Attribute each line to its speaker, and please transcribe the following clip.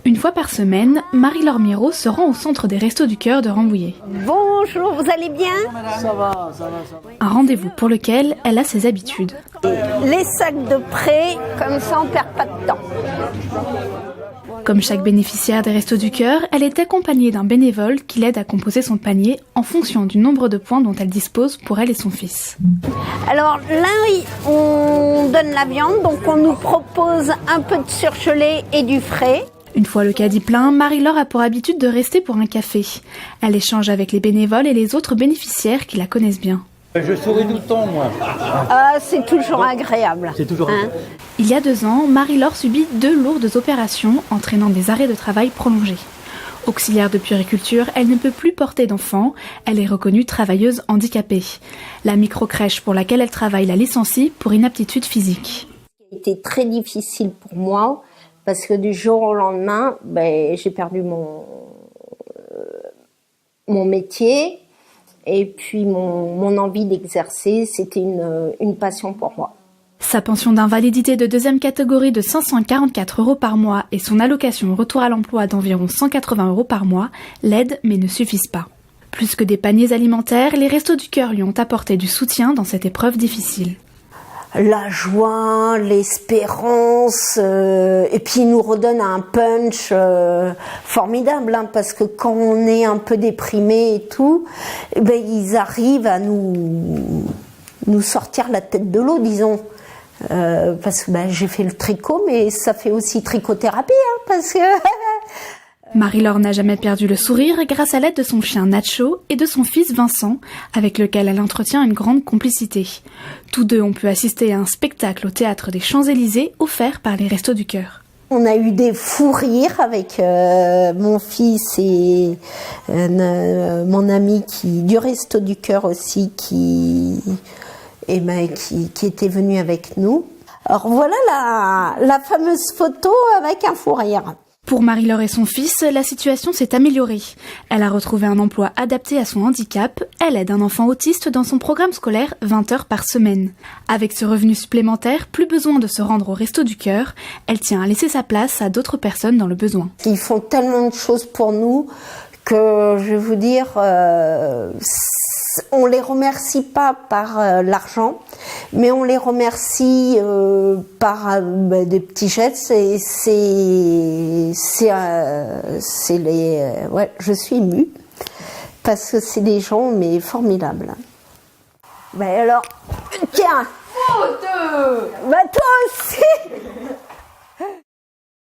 Speaker 1: Une fois par semaine, Marie-Laure Miro se rend au centre des Restos du Cœur de Rambouillet.
Speaker 2: Bonjour, vous allez bien?
Speaker 3: Ça va.
Speaker 1: Un rendez-vous pour lequel elle a ses habitudes.
Speaker 2: Les sacs de prêt, comme ça on perd pas de temps.
Speaker 1: Comme chaque bénéficiaire des Restos du Cœur, elle est accompagnée d'un bénévole qui l'aide à composer son panier en fonction du nombre de points dont elle dispose pour elle et son fils.
Speaker 2: Alors là, on donne la viande, donc on nous propose un peu de surgelé et du frais.
Speaker 1: Une fois le caddie plein, Marie-Laure a pour habitude de rester pour un café. Elle échange avec les bénévoles et les autres bénéficiaires qui la connaissent bien.
Speaker 3: Je souris tout le temps, moi.
Speaker 2: C'est toujours agréable.
Speaker 3: C'est toujours
Speaker 1: Il y a 2 ans, Marie-Laure subit 2 lourdes opérations entraînant des arrêts de travail prolongés. Auxiliaire de puériculture, elle ne peut plus porter d'enfants. Elle est reconnue travailleuse handicapée. La microcrèche pour laquelle elle travaille la licencie pour inaptitude physique.
Speaker 2: C'était très difficile pour moi parce que du jour au lendemain, j'ai perdu mon métier. Et puis mon envie d'exercer, c'était une passion pour moi.
Speaker 1: Sa pension d'invalidité de 2e catégorie de 544 € par mois et son allocation retour à l'emploi d'environ 180 € par mois l'aident mais ne suffisent pas. Plus que des paniers alimentaires, les Restos du Cœur lui ont apporté du soutien dans cette épreuve difficile.
Speaker 2: La joie, l'espérance, et puis ils nous redonnent un punch formidable, parce que quand on est un peu déprimé et tout, ils arrivent à nous sortir la tête de l'eau, disons. Parce que j'ai fait le tricot, mais ça fait aussi trichothérapie, parce que...
Speaker 1: Marie-Laure n'a jamais perdu le sourire grâce à l'aide de son chien Nacho et de son fils Vincent, avec lequel elle entretient une grande complicité. Tous deux ont pu assister à un spectacle au théâtre des Champs-Élysées offert par les Restos du Cœur.
Speaker 2: On a eu des fous rires avec mon fils et mon ami du Resto du Cœur aussi qui était venu avec nous. Alors voilà la fameuse photo avec un fou rire.
Speaker 1: Pour Marie-Laure et son fils, la situation s'est améliorée. Elle a retrouvé un emploi adapté à son handicap. Elle aide un enfant autiste dans son programme scolaire 20 heures par semaine. Avec ce revenu supplémentaire, plus besoin de se rendre au Resto du Cœur. Elle tient à laisser sa place à d'autres personnes dans le besoin.
Speaker 2: Ils font tellement de choses pour nous que, je vais vous dire, on les remercie pas par l'argent, mais on les remercie par des petits gestes. Je suis émue parce que c'est des gens formidables. Alors, tiens. Toi aussi.